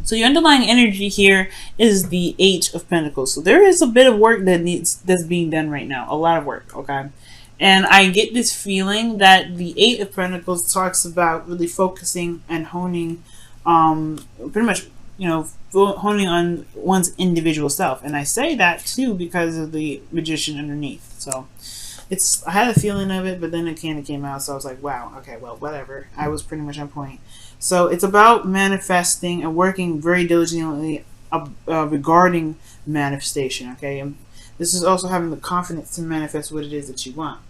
So your underlying energy here is the Eight of Pentacles. So there is a bit of work that's being done right now. A lot of work, okay? And I get this feeling that the Eight of Pentacles talks about really focusing and honing, pretty much, honing on one's individual self. And I say that too because of the Magician underneath. So I had a feeling of it, but then it kind of came out. So I was like, wow, okay, well, whatever. I was pretty much on point. So it's about manifesting and working very diligently regarding manifestation, okay? And this is also having the confidence to manifest what it is that you want.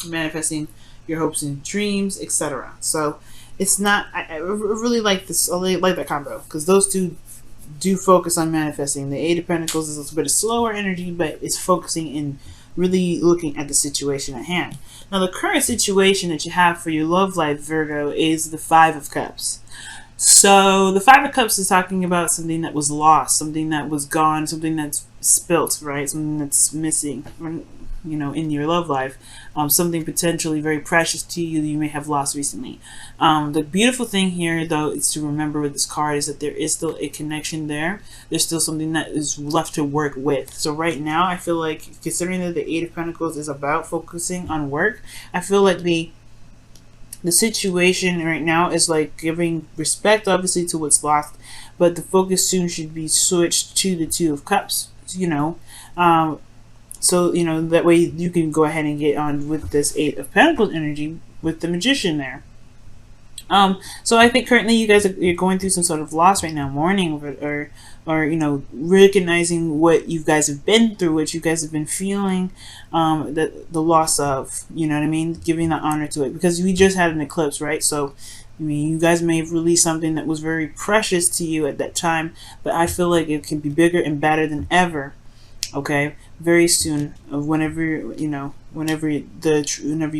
Manifesting your hopes and dreams, etc. So it's not, I really like this, I really like that combo, because those two do focus on manifesting. The Eight of Pentacles is a little bit of slower energy, but it's focusing in really looking at the situation at hand. Now, the current situation that you have for your love life, Virgo, is the Five of Cups. So the Five of Cups is talking about something that was lost, something that was gone, something that's spilt, right? Something that's missing, in your love life. Something potentially very precious to you that you may have lost recently. The beautiful thing here, though, is to remember with this card is that there is still a connection there. There's still something that is left to work with. So right now, I feel like, considering that the Eight of Pentacles is about focusing on work, I feel like the situation right now is like giving respect, obviously, to what's lost, but the focus soon should be switched to the Two of Cups, so, that way you can go ahead and get on with this Eight of Pentacles energy with the Magician there. So I think currently you guys you're going through some sort of loss right now, mourning or recognizing what you guys have been through, what you guys have been feeling, the loss of, you know what I mean? Giving the honor to it, because we just had an eclipse, right? So, I mean, you guys may have released something that was very precious to you at that time, but I feel like it can be bigger and better than ever. Okay, very soon, whenever you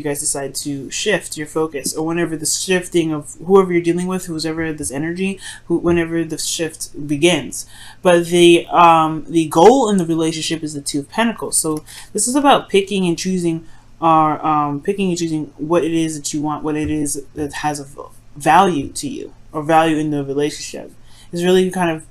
guys decide to shift your focus, or whenever the shifting of whoever you're dealing with, whoever this energy, whenever the shift begins. But the goal in the relationship is the Two of Pentacles. So this is about picking and choosing, what it is that you want, what it is that has a value to you, or value in the relationship. It's really kind of,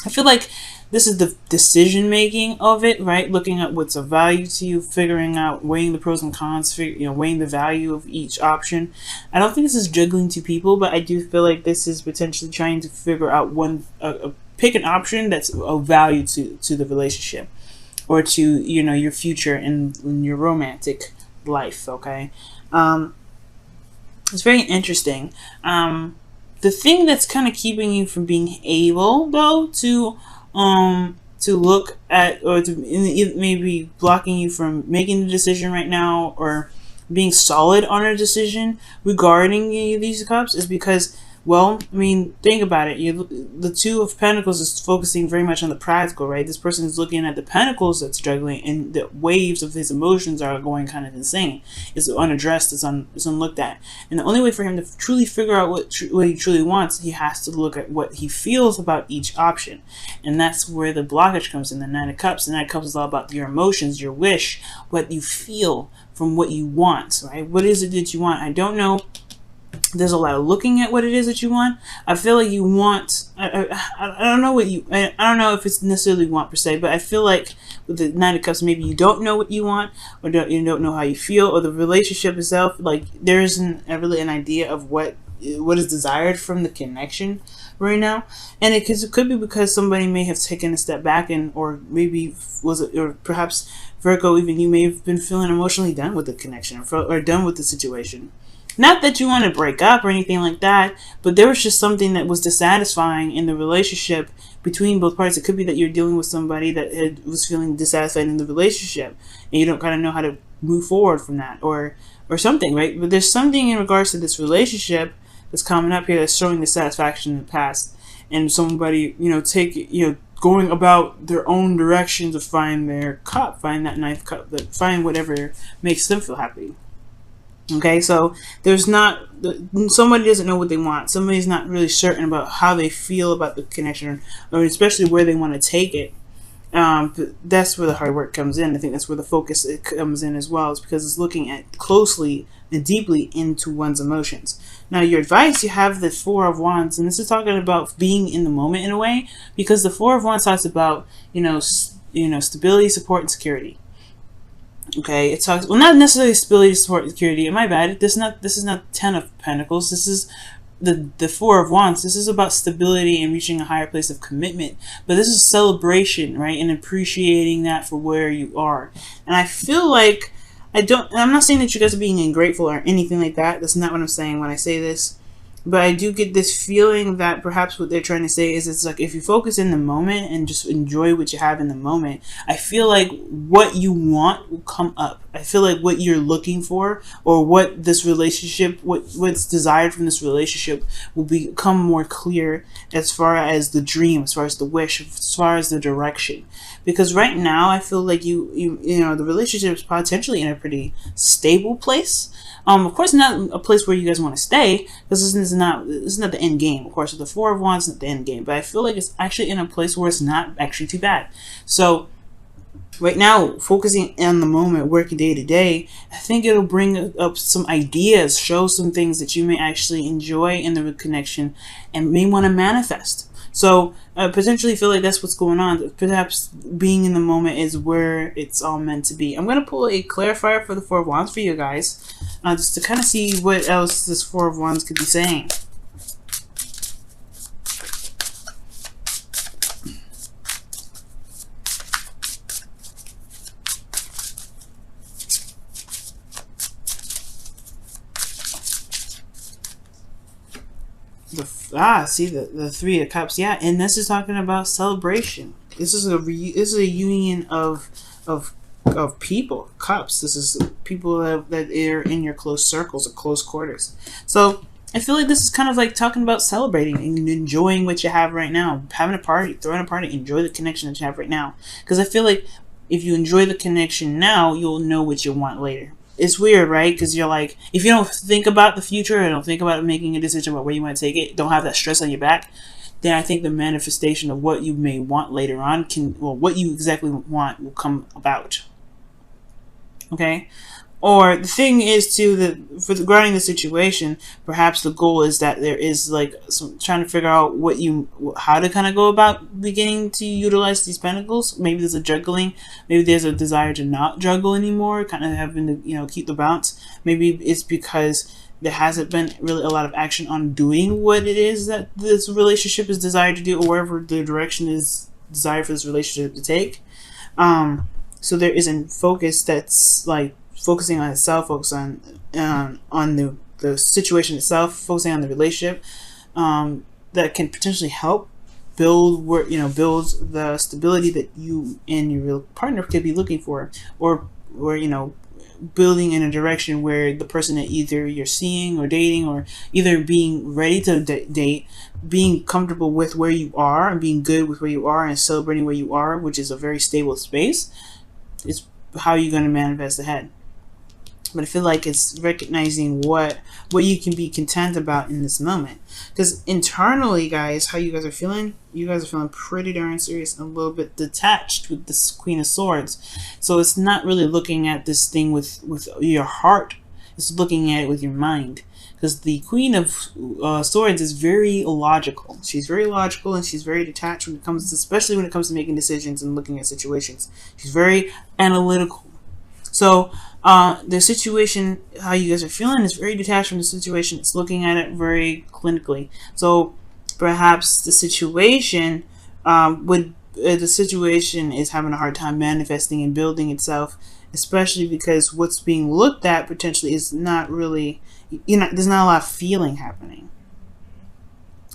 I feel like this is the decision making of it, right? Looking at what's of value to you, figuring out, weighing the pros and cons, weighing the value of each option. I don't think this is juggling two people, but I do feel like this is potentially trying to figure out pick an option that's of value to the relationship, or to your future in your romantic life. Okay, it's very interesting. The thing that's kind of keeping you from being able, though, to look at, or to maybe blocking you from making the decision right now, or being solid on a decision regarding these cups, is because, well, I mean, think about it. The Two of Pentacles is focusing very much on the practical, right? This person is looking at the pentacles that's struggling, and the waves of his emotions are going kind of insane. It's unaddressed, it's unlooked at. And the only way for him to truly figure out what he truly wants, he has to look at what he feels about each option. And that's where the blockage comes in, the Nine of Cups. The Nine of Cups is all about your emotions, your wish, what you feel from what you want, right? What is it that you want? I don't know. There's a lot of looking at what it is that you want. I feel like you want, I don't know I don't know if it's necessarily want per se, but I feel like with the Nine of Cups, maybe you don't know what you want, or you don't know how you feel, or the relationship itself, like there isn't really an idea of what is desired from the connection right now. And it could be because somebody may have taken a step back, or maybe or perhaps Virgo, even you may have been feeling emotionally done with the connection, or done with the situation. Not that you want to break up or anything like that, but there was just something that was dissatisfying in the relationship between both parties. It could be that you're dealing with somebody that was feeling dissatisfied in the relationship, and you don't kind of know how to move forward from that, or something, right? But there's something in regards to this relationship that's coming up here that's showing dissatisfaction in the past, and somebody, going about their own direction to find their cup, find that ninth cup, find whatever makes them feel happy. Okay, so somebody doesn't know what they want. Somebody's not really certain about how they feel about the connection, or especially where they want to take it. But that's where the hard work comes in. I think that's where the focus comes in as well, is because it's looking at closely deeply into one's emotions. Now, your advice, you have the Four of Wands, and this is talking about being in the moment in a way, because the Four of Wands talks about, stability, support, and security. Okay, it talks, well, not necessarily stability, support, and security. My bad. This is not Ten of Pentacles. This is the Four of Wands. This is about stability and reaching a higher place of commitment. But this is celebration, right? And appreciating that for where you are. And I feel like I'm not saying that you guys are being ungrateful or anything like that. That's not what I'm saying when I say this. But I do get this feeling that perhaps what they're trying to say is, it's like, if you focus in the moment and just enjoy what you have in the moment, I feel like what you want will come up. I feel like what you're looking for, or what this relationship, what's desired from this relationship, will become more clear, as far as the dream, as far as the wish, as far as the direction. Because right now, I feel like the relationship is potentially in a pretty stable place. Of course, not a place where you guys want to stay, because this is not the end game. Of course, with the Four of Wands, not the end game, but I feel like it's actually in a place where it's not actually too bad. So right now, focusing on the moment, working day to day, I think it'll bring up some ideas, show some things that you may actually enjoy in the connection, and may want to manifest. So I potentially feel like that's what's going on. Perhaps being in the moment is where it's all meant to be. I'm going to pull a clarifier for the Four of Wands for you guys, just to kind of see what else this Four of Wands could be saying. See the Three of Cups, yeah, and this is talking about celebration. This is a union of people, cups. This is people that are in your close circles or close quarters. So I feel like this is kind of like talking about celebrating and enjoying what you have right now, having a party, throwing a party, enjoy the connection that you have right now. Because I feel like if you enjoy the connection now, you'll know what you want later. It's weird, right? Because you're like, if you don't think about the future and don't think about making a decision about where you want to take it, don't have that stress on your back, then I think the manifestation of what you may want later on what you exactly want will come about. Okay? Or the thing is too, that regarding the situation, perhaps the goal is that there is like trying to figure out how to kind of go about beginning to utilize these pentacles. Maybe there's a juggling. Maybe there's a desire to not juggle anymore, kind of having to keep the bounce. Maybe it's because there hasn't been really a lot of action on doing what it is that this relationship is desired to do, or wherever the direction is desired for this relationship to take. So there isn't focus that's like focusing on itself, focus on the situation itself, focusing on the relationship, that can potentially help build the stability that you and your real partner could be looking for, or building in a direction where the person that either you're seeing or dating, or either being ready to date, being comfortable with where you are and being good with where you are and celebrating where you are, which is a very stable space, is how you're going to manifest ahead. But I feel like it's recognizing what you can be content about in this moment. Because internally, guys, how you guys are feeling? You guys are feeling pretty darn serious and a little bit detached with this Queen of Swords. So it's not really looking at this thing with your heart. It's looking at it with your mind. Because the Queen of Swords is very logical. She's very logical and she's very detached especially when it comes to making decisions and looking at situations. She's very analytical. So the situation, how you guys are feeling, is very detached from the situation. It's looking at it very clinically. So perhaps the situation is having a hard time manifesting and building itself, especially because what's being looked at potentially is not really, there's not a lot of feeling happening.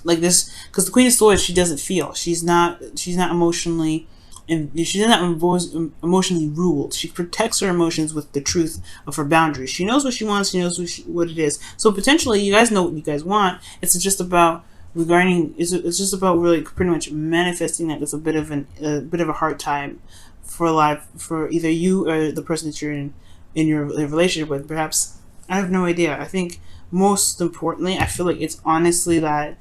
Like this, because the Queen of Swords, she doesn't feel. She's not emotionally. And she's not emotionally ruled. She protects her emotions with the truth of her boundaries. She knows what she wants. She knows what it is. So potentially, you guys know what you guys want. It's just about It's just about really pretty much manifesting that. It's a bit of a hard time for either you or the person that you're in your relationship with. Perhaps, I have no idea. I think most importantly, I feel like it's honestly that.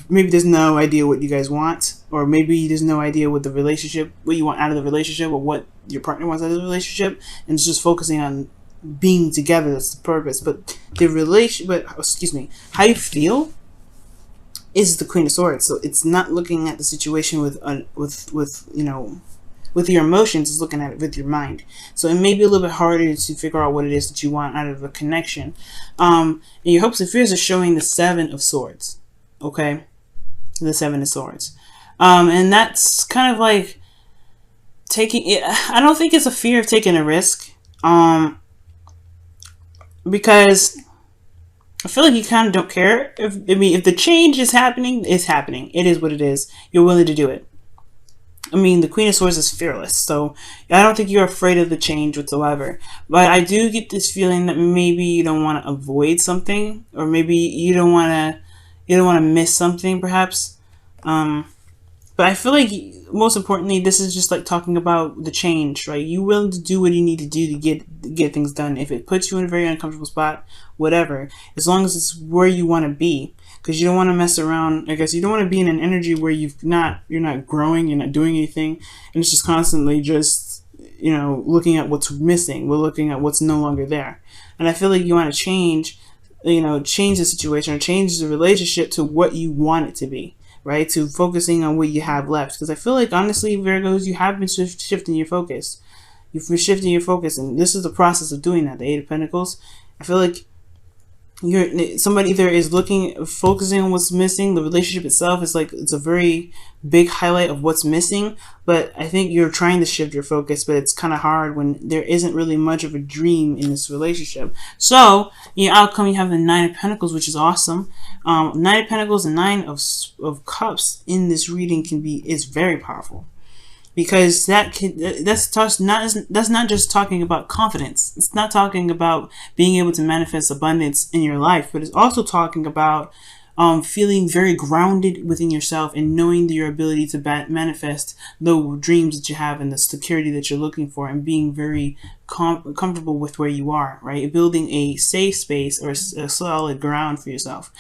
Maybe there's no idea what you guys want, or maybe there's no idea what you want out of the relationship, or what your partner wants out of the relationship, and it's just focusing on being together. That's the purpose. But the relation, but excuse me, how you feel is the Queen of Swords. So it's not looking at the situation with with your emotions, is looking at it with your mind. So it may be a little bit harder to figure out what it is that you want out of a connection. And your hopes and fears are showing the Seven of Swords. Okay? The Seven of Swords. And that's kind of like taking it. I don't think it's a fear of taking a risk. Because I feel like you kind of don't care. If the change is happening, it's happening. It is what it is. You're willing to do it. I mean, the Queen of Swords is fearless, so I don't think you're afraid of the change whatsoever. But I do get this feeling that maybe you don't want to avoid something, or maybe you don't want to miss something, perhaps. But I feel like most importantly, this is just like talking about the change, right? You willing to do what you need to do to get things done. If it puts you in a very uncomfortable spot, whatever, as long as it's where you want to be. Because you don't want to mess around. I guess you don't want to be in an energy where you're not growing, you're not doing anything, and it's just constantly just looking at what's missing. We're looking at what's no longer there, and I feel like you want to change the situation or change the relationship to what you want it to be, right? To focusing on what you have left. Because I feel like honestly, Virgos, you have been shifting your focus. You've been shifting your focus, and this is the process of doing that. The Eight of Pentacles. I feel like somebody there is focusing on what's missing. The relationship itself is like, it's a very big highlight of what's missing, but I think you're trying to shift your focus, but it's kind of hard when there isn't really much of a dream in this relationship. So your outcome, you have the Nine of Pentacles, which is awesome. Nine of Pentacles and Nine of Cups in this reading is very powerful. Because that's not just talking about confidence. It's not talking about being able to manifest abundance in your life, but it's also talking about feeling very grounded within yourself and knowing your ability to manifest the dreams that you have and the security that you're looking for, and being very comfortable with where you are, right? Building a safe space or a solid ground for yourself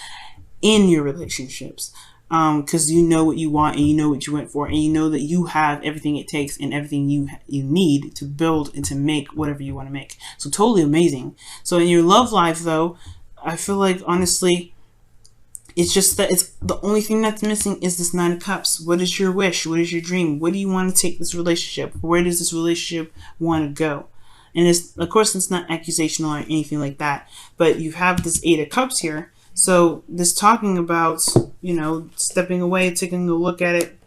in your relationships. Because you know what you want and you know what you went for, and you know that you have everything it takes and everything you need to build and to make whatever you want to make. So totally amazing. So in your love life, though, I feel like honestly, it's just that it's the only thing that's missing is this Nine of Cups. What is your wish? What is your dream? Where do you want to take this relationship? Where does this relationship want to go? And it's, of course, it's not accusational or anything like that, but you have this Eight of Cups here. So this talking about, stepping away, taking a look at it,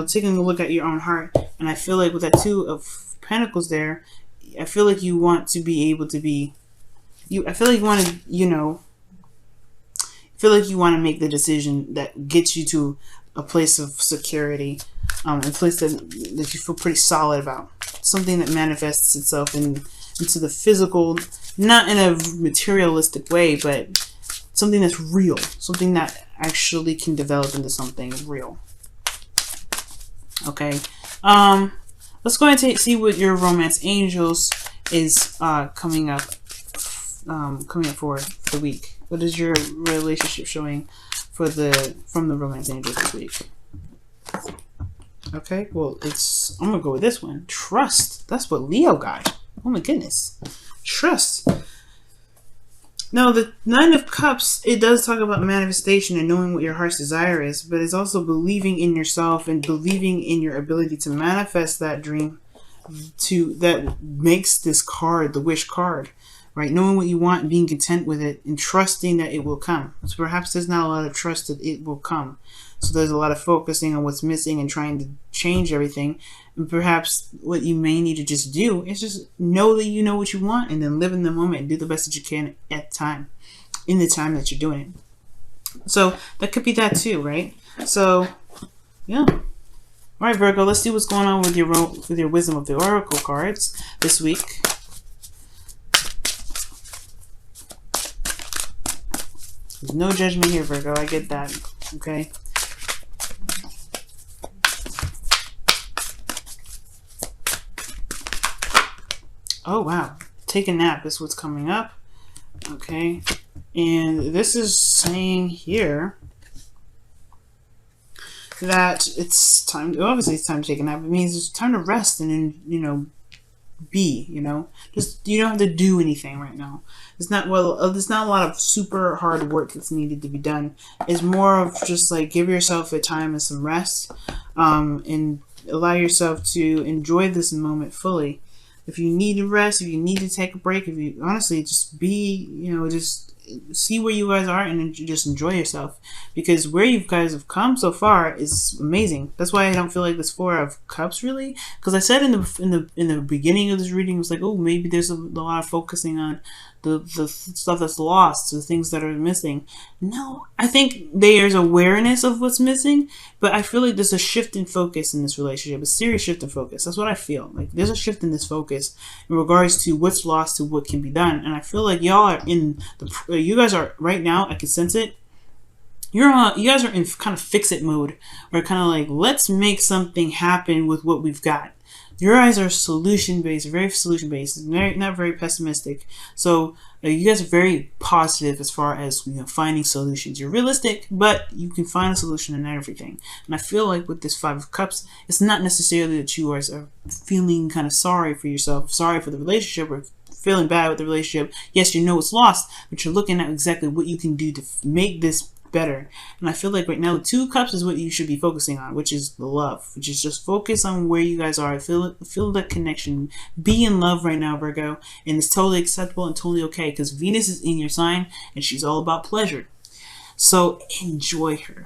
taking a look at your own heart. And I feel like with that Two of Pentacles there, I feel like you want to be able to be, I feel like you want to, feel like you want to make the decision that gets you to a place of security, a place that you feel pretty solid about. Something that manifests itself into the physical, not in a materialistic way, but something that's real, something that actually can develop into something real. Okay, let's go ahead and see what your romance angels is coming up for the week. What is your relationship showing from the romance angels this week? Okay, well, I'm gonna go with this one. Trust. That's what Leo got. Oh my goodness, trust. Now, the Nine of Cups, it does talk about manifestation and knowing what your heart's desire is, but it's also believing in yourself and believing in your ability to manifest that dream that makes this card, the wish card, right? Knowing what you want and being content with it and trusting that it will come. So perhaps there's not a lot of trust that it will come. So there's a lot of focusing on what's missing and trying to change everything. And perhaps what you may need to just do is just know that you know what you want, and then live in the moment and do the best that you can at the time, in the time that you're doing it. So that could be that too, right? So, yeah. All right, Virgo, let's see what's going on with your Wisdom of the Oracle cards this week. There's no judgment here, Virgo. I get that. Okay. Oh, wow. Take a nap is what's coming up. Okay. And this is saying here that it's time, obviously it's time to take a nap. It means it's time to rest and, be, you know, just, you don't have to do anything right now. It's not, well, there's not a lot of super hard work that's needed to be done. It's more of just like give yourself a time and some rest, and allow yourself to enjoy this moment fully. If you need to rest, if you need to take a break, if you honestly just be, you know, just see where you guys are and just enjoy yourself, because where you guys have come so far is amazing. That's why I don't feel like this Four of Cups really, because I said in the beginning of this reading, it was like, oh, maybe there's a lot of focusing on the stuff that's lost, the things that are missing. No, I think there's awareness of what's missing, but I feel like there's a shift in focus in this relationship, a serious shift in focus. That's what I feel like. There's a shift in this focus in regards to what's lost to what can be done, and I feel like y'all are in the, you guys are right now, I can sense it. You guys are in kind of fix it mode, or kind of like, let's make something happen with what we've got. Your eyes are solution based, very solution based, not very pessimistic. So you guys are very positive as far as, you know, finding solutions. You're realistic, but you can find a solution in everything. And I feel like with this Five of Cups, it's not necessarily that you guys are feeling kind of sorry for yourself, sorry for the relationship, or feeling bad with the relationship. Yes, you know it's lost, but you're looking at exactly what you can do to make this better. And I feel like right now the Two of Cups is what you should be focusing on, which is the love, which is just focus on where you guys are. Feel that connection. Be in love right now, Virgo, and it's totally acceptable and totally okay, because Venus is in your sign and she's all about pleasure. So enjoy her.